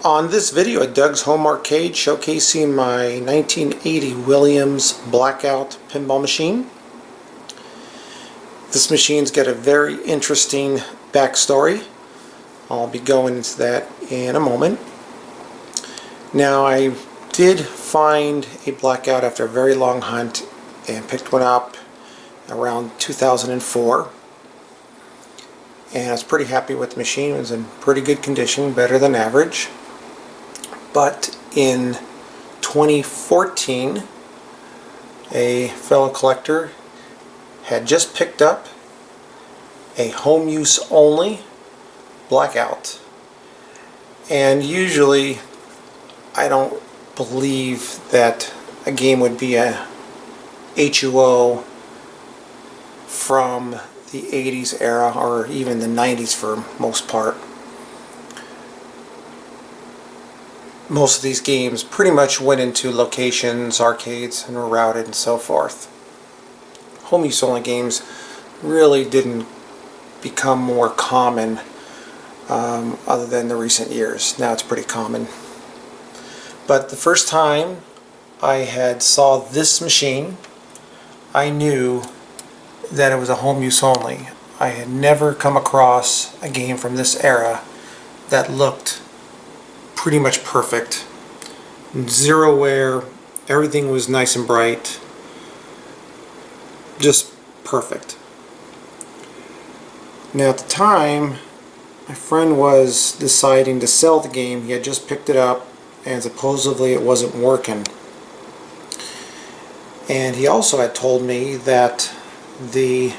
On this video at Doug's Home Arcade, showcasing my 1980 Williams Blackout Pinball machine. This machine's got a very interesting backstory. I'll be going into that in a moment. Now, I did find a Blackout after a very long hunt and picked one up around 2004. And I was pretty happy with the machine. It was in pretty good condition, better than average. But in 2014, a fellow collector had just picked up a home use only Blackout. And usually I don't believe that a game would be a HUO from the 80s era or even the 90s for most part. Most of these games pretty much went into locations, arcades, and were routed and so forth. Home use only games really didn't become more common other than the recent years. Now it's pretty common. But the first time I had saw this machine, I knew that it was a home use only. I had never come across a game from this era that looked pretty much perfect. Zero wear, everything was nice and bright. Just perfect. Now at the time, my friend was deciding to sell the game. He had just picked it up and supposedly it wasn't working. And he also had told me that the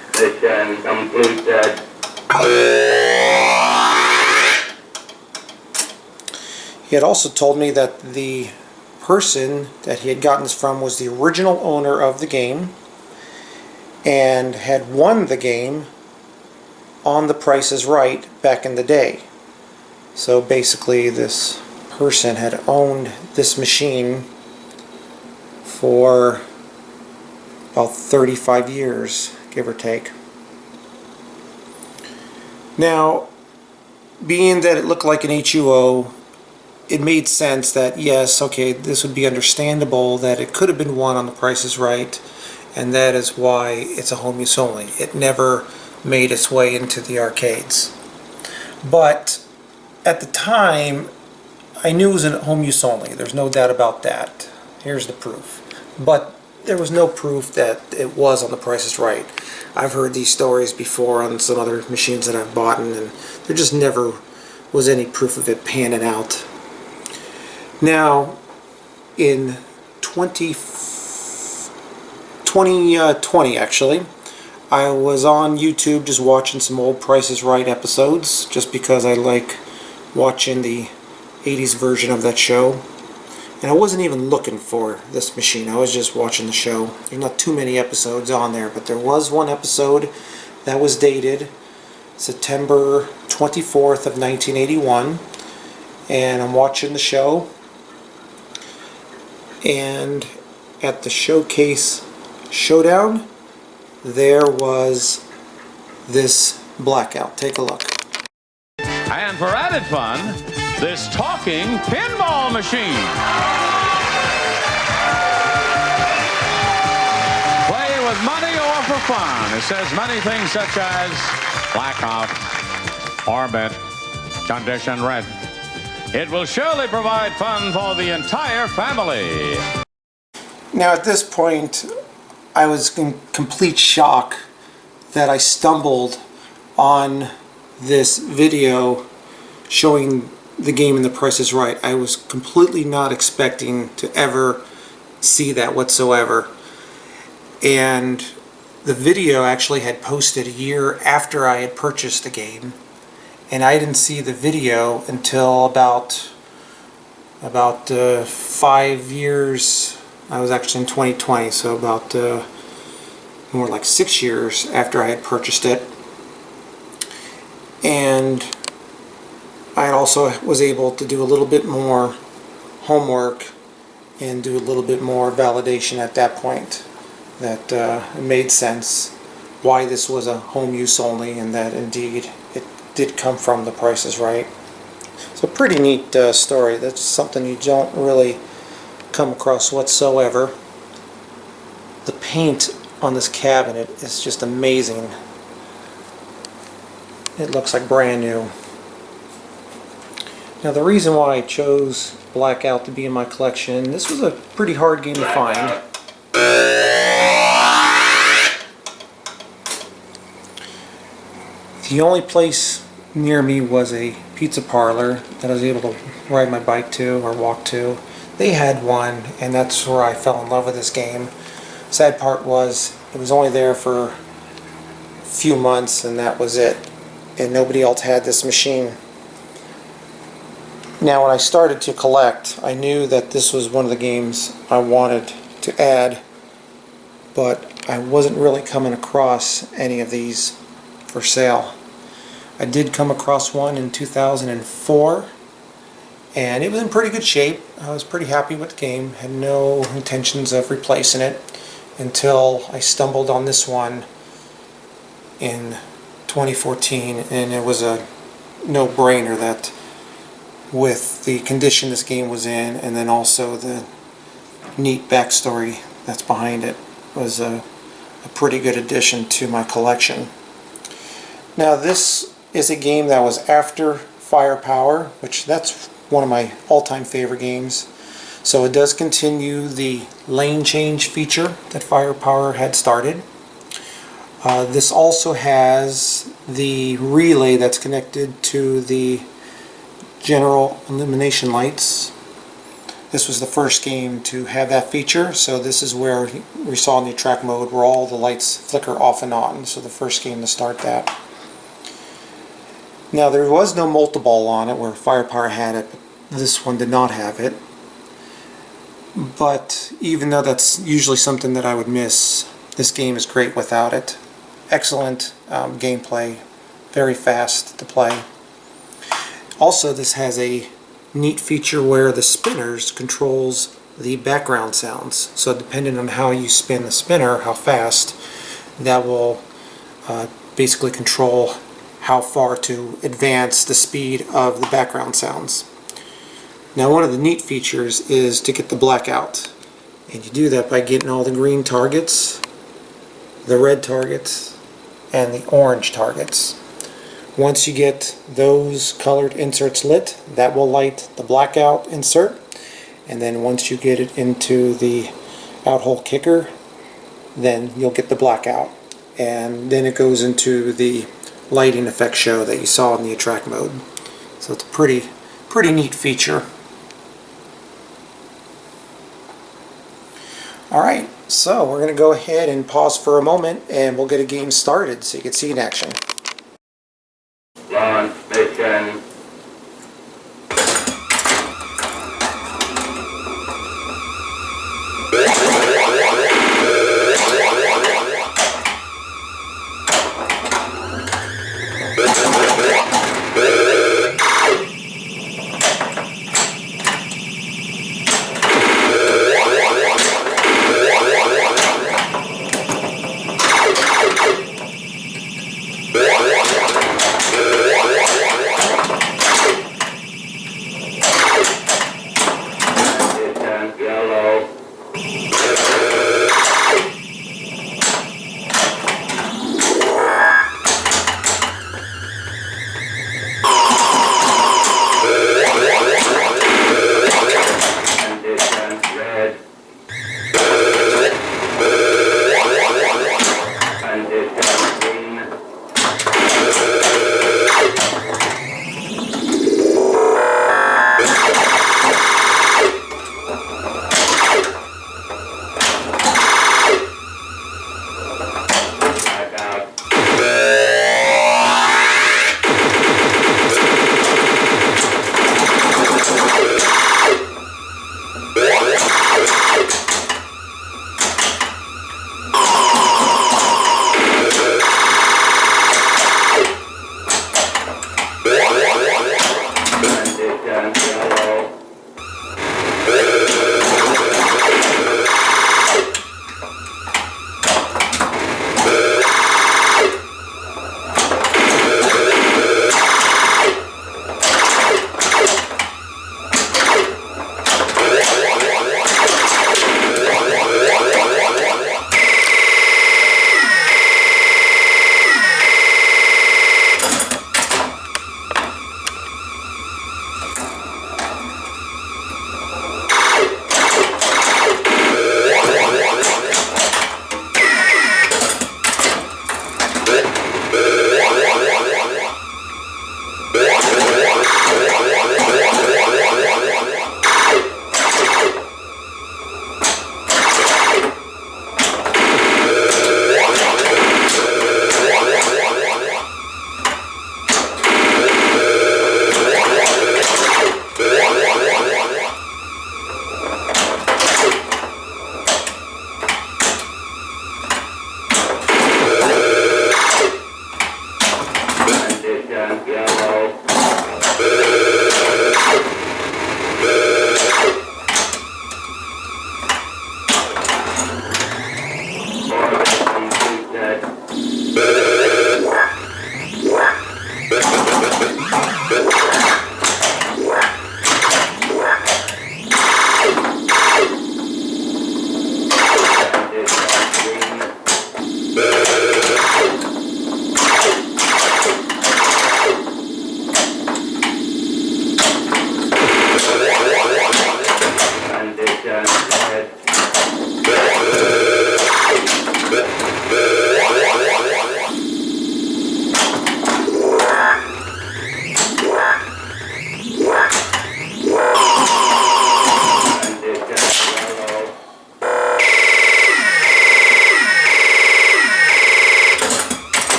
He had also told me that the person that he had gotten this from was the original owner of the game and had won the game on The Price is Right back in the day. So basically this person had owned this machine for about 35 years, give or take. Now, being that it looked like an HUO, it made sense that yes, okay, this would be understandable that it could have been won on The Price is Right, and that is why it's a home use only. It never made its way into the arcades. But at the time, I knew it was a home use only. There's no doubt about that. Here's the proof. But there was no proof that it was on The Price is Right. I've heard these stories before on some other machines that I've bought, and there just never was any proof of it panning out. Now, in 2020 actually, I was on YouTube just watching some old Price is Right episodes, just because I like watching the 80s version of that show. And I wasn't even looking for this machine, I was just watching the show. There's not too many episodes on there, but there was one episode that was dated September 24th of 1981, and I'm watching the show, and at the showcase showdown there was this Blackout. Take a look. And for added fun, this talking pinball machine. Play with money or for fun. It says many things such as blackout, orbit, condition red. It will surely provide fun for the entire family. Now at this point, I was in complete shock that I stumbled on this video showing the game in The Price is Right. I was completely not expecting to ever see that whatsoever. And the video actually had posted a year after I had purchased the game, and I didn't see the video until about 5 years. I was actually in 2020, so about more like 6 years after I had purchased it. And I also was able to do a little bit more homework and do a little bit more validation at that point, that it made sense why this was a home use only, and that indeed it did come from The Price is Right. It's a pretty neat story. That's something you don't really come across whatsoever. The paint on this cabinet is just amazing. It looks like brand new. Now the reason why I chose Blackout to be in my collection, this was a pretty hard game to find. The only place near me was a pizza parlor that I was able to ride my bike to or walk to. They had one, and that's where I fell in love with this game. Sad part was it was only there for a few months and that was it, and nobody else had this machine. Now when I started to collect, I knew that this was one of the games I wanted to add, but I wasn't really coming across any of these for sale. I did come across one in 2004 and it was in pretty good shape. I was pretty happy with the game, had no intentions of replacing it until I stumbled on this one in 2014, and it was a no-brainer that with the condition this game was in and then also the neat backstory that's behind it was a pretty good addition to my collection. Now this is a game that was after Firepower, which that's one of my all-time favorite games. So it does continue the lane change feature that Firepower had started. This also has the relay that's connected to the general illumination lights. This was the first game to have that feature, so this is where we saw in the track mode where all the lights flicker off and on, so the first game to start that. Now there was no multi-ball on it where Firepower had it, but this one did not have it. But even though that's usually something that I would miss, this game is great without it. Excellent gameplay, very fast to play. Also this has a neat feature where the spinners controls the background sounds. So depending on how you spin the spinner, how fast, that will basically control how far to advance the speed of the background sounds. Now one of the neat features is to get the blackout, and you do that by getting all the green targets, the red targets, and the orange targets. Once you get those colored inserts lit, that will light the blackout insert, and then once you get it into the out-hole kicker, then you'll get the blackout, and then it goes into the lighting effect show that you saw in the attract mode. So it's a pretty neat feature. Alright, so we're going to go ahead and pause for a moment and we'll get a game started so you can see it in action. Launch mission.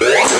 Blackout